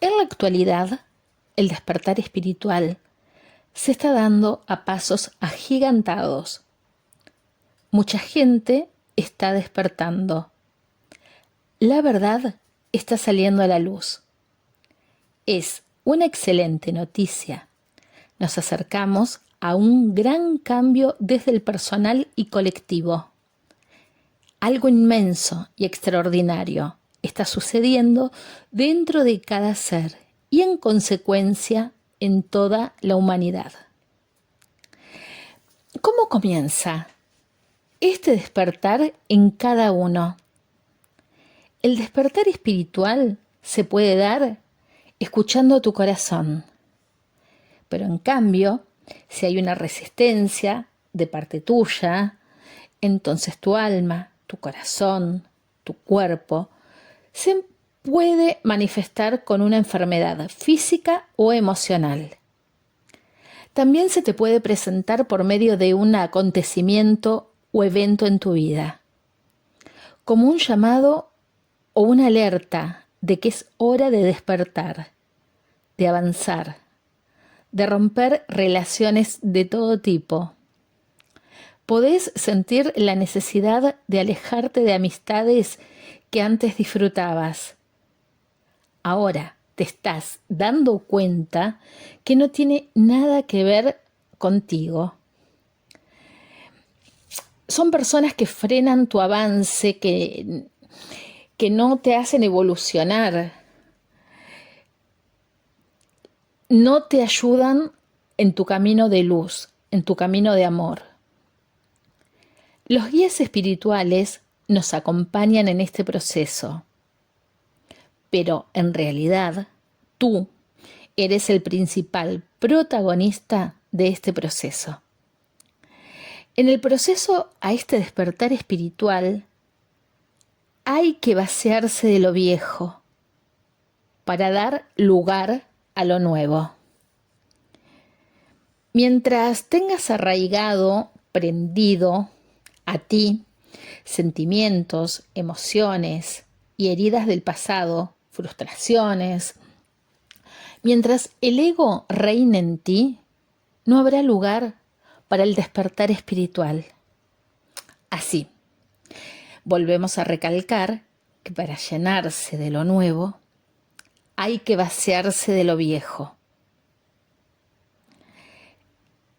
En la actualidad, el despertar espiritual se está dando a pasos agigantados. Mucha gente está despertando. La verdad está saliendo a la luz. Es una excelente noticia. Nos acercamos a un gran cambio desde el personal y colectivo. Algo inmenso y extraordinario está sucediendo dentro de cada ser y en consecuencia en toda la humanidad. ¿Cómo comienza este despertar en cada uno? El despertar espiritual se puede dar escuchando tu corazón. Pero en cambio, si hay una resistencia de parte tuya, entonces tu alma, tu corazón, tu cuerpo, se puede manifestar con una enfermedad física o emocional. También se te puede presentar por medio de un acontecimiento o evento en tu vida, como un llamado o una alerta de que es hora de despertar, de avanzar, de romper relaciones de todo tipo. Podés sentir la necesidad de alejarte de amistades que antes disfrutabas. Ahora te estás dando cuenta que no tiene nada que ver contigo. Son personas que frenan tu avance, que no te hacen evolucionar, no te ayudan en tu camino de luz, en tu camino de amor. Los guías espirituales nos acompañan en este proceso, pero en realidad tú eres el principal protagonista de este proceso. En el proceso a este despertar espiritual hay que vaciarse de lo viejo para dar lugar a lo nuevo. Mientras tengas arraigado, prendido a ti, sentimientos, emociones y heridas del pasado, frustraciones, mientras el ego reine en ti, no habrá lugar para el despertar espiritual. Así, volvemos a recalcar que para llenarse de lo nuevo, hay que vaciarse de lo viejo.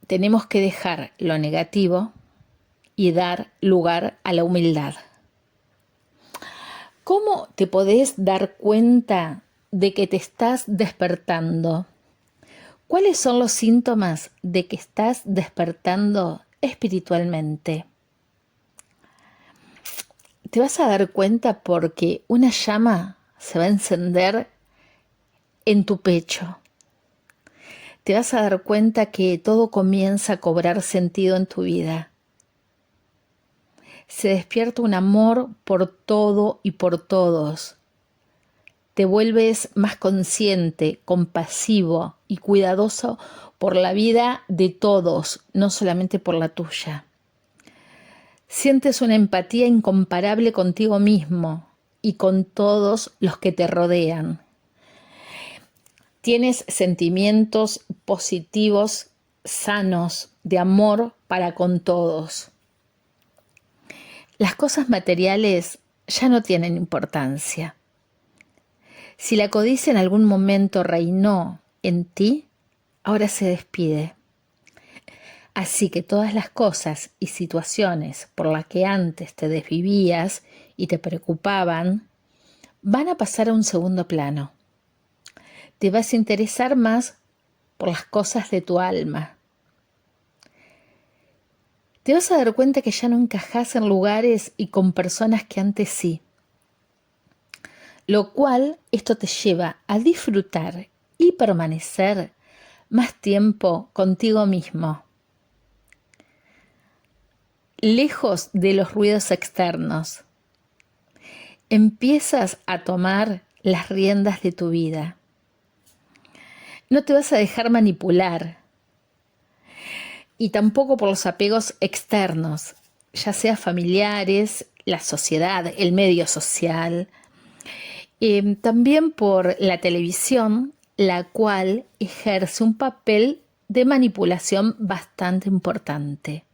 Tenemos que dejar lo negativo y dar lugar a la humildad. ¿Cómo te podés dar cuenta de que te estás despertando? ¿Cuáles son los síntomas de que estás despertando espiritualmente? Te vas a dar cuenta porque una llama se va a encender en tu pecho. Te vas a dar cuenta que todo comienza a cobrar sentido en tu vida. Se despierta un amor por todo y por todos. Te vuelves más consciente, compasivo y cuidadoso por la vida de todos, no solamente por la tuya. Sientes una empatía incomparable contigo mismo y con todos los que te rodean. Tienes sentimientos positivos, sanos, de amor para con todos. Las cosas materiales ya no tienen importancia. Si la codicia en algún momento reinó en ti, ahora se despide. Así que todas las cosas y situaciones por las que antes te desvivías y te preocupaban, van a pasar a un segundo plano. Te vas a interesar más por las cosas de tu alma. Te vas a dar cuenta que ya no encajás en lugares y con personas que antes sí. Lo cual esto te lleva a disfrutar y permanecer más tiempo contigo mismo, lejos de los ruidos externos. Empiezas a tomar las riendas de tu vida. No te vas a dejar manipular y tampoco por los apegos externos, ya sea familiares, la sociedad, el medio social. También por la televisión, la cual ejerce un papel de manipulación bastante importante.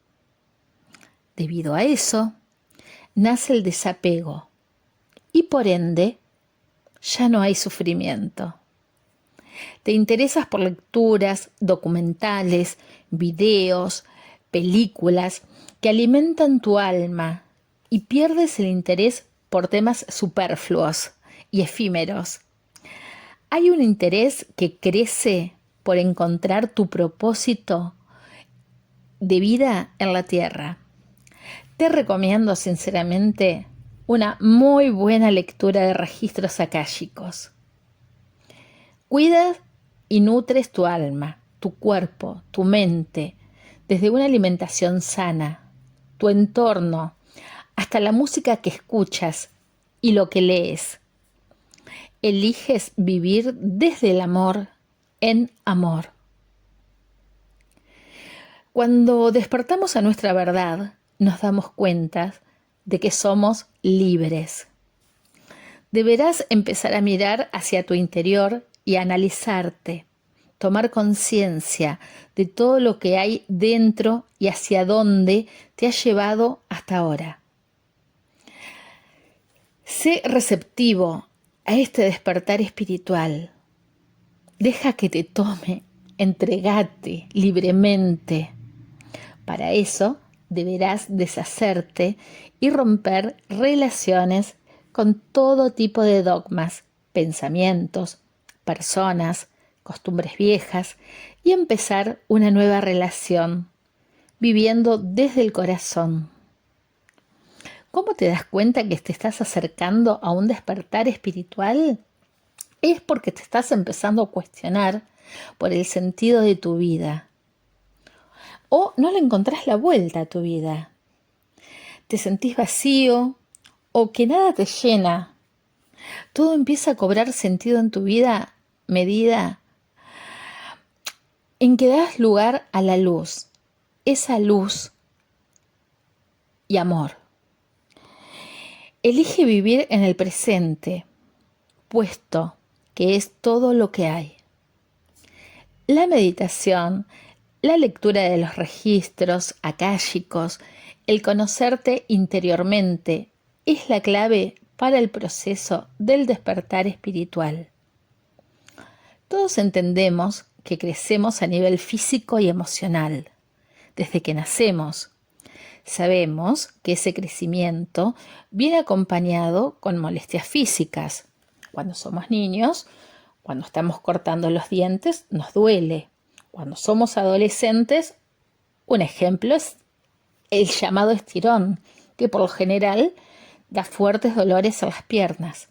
Debido a eso, nace el desapego y por ende ya no hay sufrimiento. Te interesas por lecturas, documentales, videos, películas que alimentan tu alma y pierdes el interés por temas superfluos y efímeros. Hay un interés que crece por encontrar tu propósito de vida en la tierra. Te recomiendo sinceramente una muy buena lectura de registros akáshicos. Cuidas y nutres tu alma, tu cuerpo, tu mente, desde una alimentación sana, tu entorno, hasta la música que escuchas y lo que lees. Eliges vivir desde el amor en amor. Cuando despertamos a nuestra verdad, nos damos cuenta de que somos libres. Deberás empezar a mirar hacia tu interior y analizarte, tomar conciencia de todo lo que hay dentro y hacia dónde te ha llevado hasta ahora. Sé receptivo a este despertar espiritual. Deja que te tome, entregate libremente. Para eso deberás deshacerte y romper relaciones con todo tipo de dogmas, pensamientos, personas, costumbres viejas y empezar una nueva relación, viviendo desde el corazón. ¿Cómo te das cuenta que te estás acercando a un despertar espiritual? Es porque te estás empezando a cuestionar por el sentido de tu vida. O no le encontrás la vuelta a tu vida. Te sentís vacío o que nada te llena. Todo empieza a cobrar sentido en tu vida medida en que das lugar a la luz. Esa luz y amor. Elige vivir en el presente, puesto que es todo lo que hay. La meditación, la lectura de los registros akáshicos, el conocerte interiormente, es la clave para el proceso del despertar espiritual. Todos entendemos que crecemos a nivel físico y emocional, desde que nacemos. Sabemos que ese crecimiento viene acompañado con molestias físicas. Cuando somos niños, cuando estamos cortando los dientes, nos duele. Cuando somos adolescentes, un ejemplo es el llamado estirón, que por lo general da fuertes dolores en las piernas.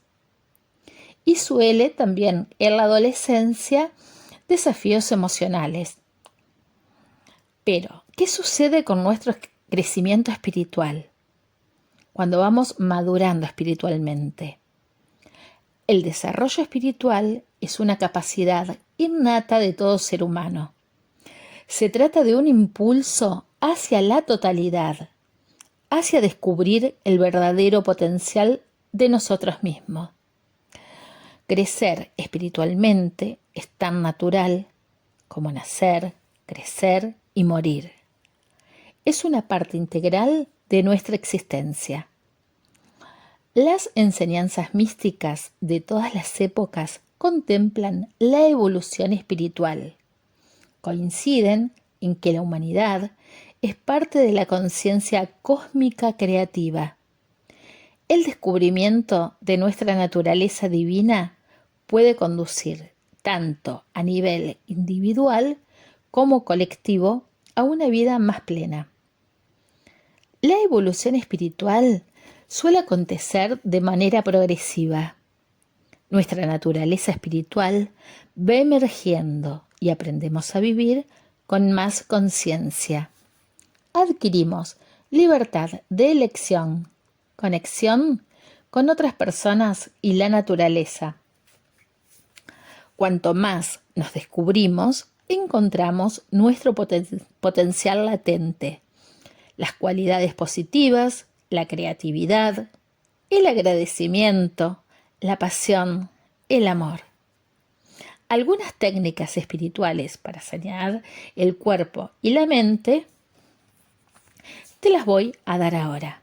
Y suele también en la adolescencia desafíos emocionales. Pero, ¿qué sucede con nuestro crecimiento espiritual? Cuando vamos madurando espiritualmente. El desarrollo espiritual es una capacidad innata de todo ser humano. Se trata de un impulso hacia la totalidad, hacia descubrir el verdadero potencial de nosotros mismos. Crecer espiritualmente es tan natural como nacer, crecer y morir. Es una parte integral de nuestra existencia. Las enseñanzas místicas de todas las épocas contemplan la evolución espiritual. Coinciden en que la humanidad es parte de la conciencia cósmica creativa. El descubrimiento de nuestra naturaleza divina puede conducir, tanto a nivel individual como colectivo, a una vida más plena. La evolución espiritual suele acontecer de manera progresiva. Nuestra naturaleza espiritual va emergiendo y aprendemos a vivir con más conciencia. Adquirimos libertad de elección, conexión con otras personas y la naturaleza. Cuanto más nos descubrimos, encontramos nuestro potencial latente, las cualidades positivas, la creatividad, el agradecimiento, la pasión, el amor. Algunas técnicas espirituales para sanear el cuerpo y la mente te las voy a dar ahora.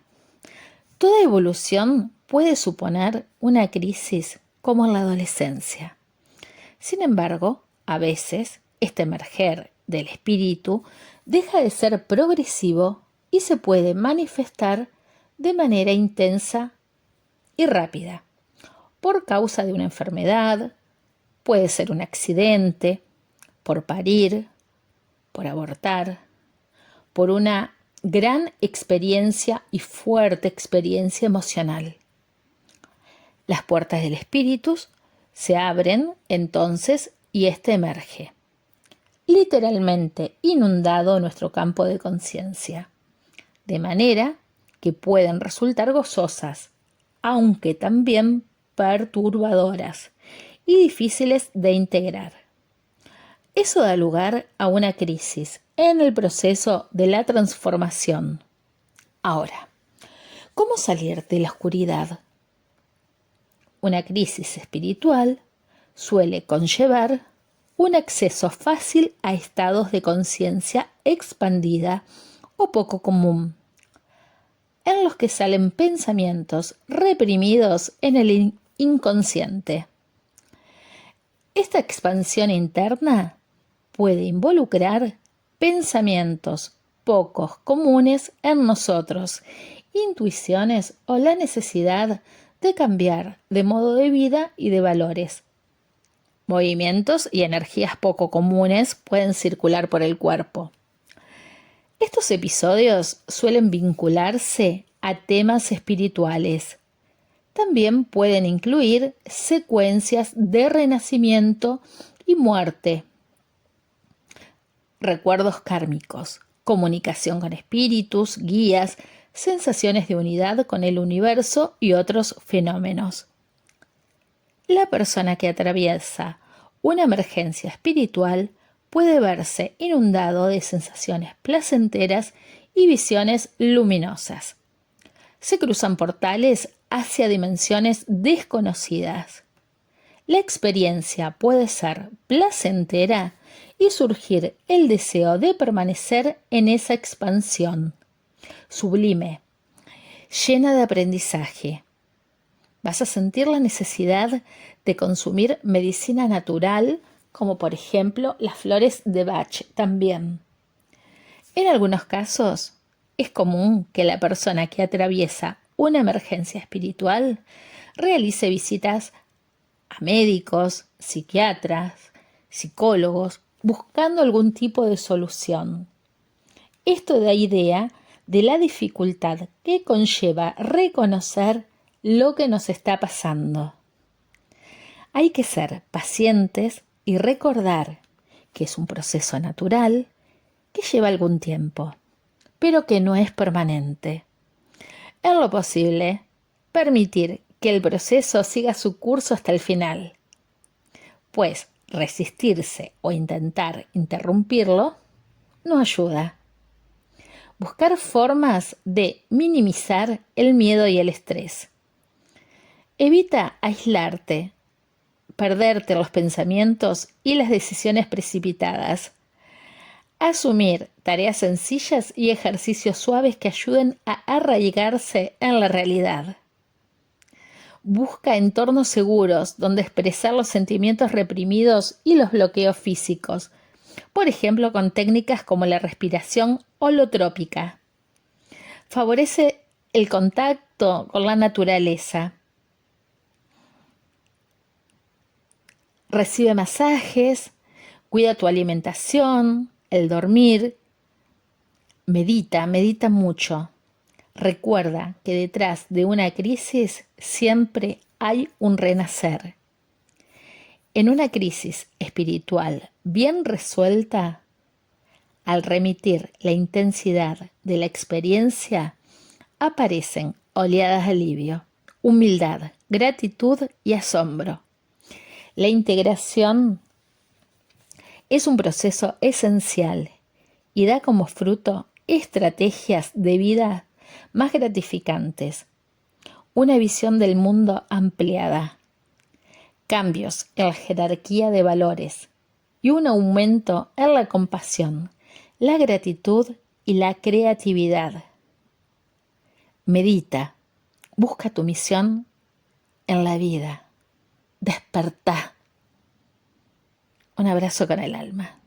Toda evolución puede suponer una crisis como en la adolescencia. Sin embargo, a veces este emerger del espíritu deja de ser progresivo y se puede manifestar de manera intensa y rápida, por causa de una enfermedad, puede ser un accidente, por parir, por abortar, por una gran experiencia y fuerte experiencia emocional. Las puertas del espíritu se abren entonces y éste emerge, literalmente inundado nuestro campo de conciencia, de manera que pueden resultar gozosas, aunque también perturbadoras y difíciles de integrar. Eso da lugar a una crisis en el proceso de la transformación. Ahora, ¿cómo salir de la oscuridad? Una crisis espiritual suele conllevar un acceso fácil a estados de conciencia expandida o poco común, en los que salen pensamientos reprimidos en el inconsciente. Esta expansión interna puede involucrar pensamientos pocos comunes en nosotros, intuiciones o la necesidad de cambiar de modo de vida y de valores. Movimientos y energías poco comunes pueden circular por el cuerpo. Estos episodios suelen vincularse a temas espirituales. También pueden incluir secuencias de renacimiento y muerte, recuerdos kármicos, comunicación con espíritus, guías, sensaciones de unidad con el universo y otros fenómenos. La persona que atraviesa una emergencia espiritual puede verse inundado de sensaciones placenteras y visiones luminosas. Se cruzan portales hacia dimensiones desconocidas. La experiencia puede ser placentera y surgir el deseo de permanecer en esa expansión, sublime, llena de aprendizaje. Vas a sentir la necesidad de consumir medicina natural, como por ejemplo las flores de Bach también. En algunos casos, es común que la persona que atraviesa una emergencia espiritual realice visitas a médicos, psiquiatras, psicólogos, buscando algún tipo de solución. Esto da idea de la dificultad que conlleva reconocer lo que nos está pasando. Hay que ser pacientes y recordar que es un proceso natural que lleva algún tiempo, pero que no es permanente. En lo posible, permitir que el proceso siga su curso hasta el final, pues resistirse o intentar interrumpirlo no ayuda. Buscar formas de minimizar el miedo y el estrés. Evita aislarte, perderte en los pensamientos y las decisiones precipitadas. Asumir tareas sencillas y ejercicios suaves que ayuden a arraigarse en la realidad. Busca entornos seguros donde expresar los sentimientos reprimidos y los bloqueos físicos, por ejemplo con técnicas como la respiración holotrópica. Favorece el contacto con la naturaleza. Recibe masajes, cuida tu alimentación, el dormir. Medita mucho. Recuerda que detrás de una crisis siempre hay un renacer. En una crisis espiritual bien resuelta, al remitir la intensidad de la experiencia, aparecen oleadas de alivio, humildad, gratitud y asombro. La integración es un proceso esencial y da como fruto estrategias de vida más gratificantes, una visión del mundo ampliada cambios en la jerarquía de valores y un aumento en la compasión, la gratitud y la creatividad. Medita, busca tu misión en la vida. Despertá. Un abrazo con el alma.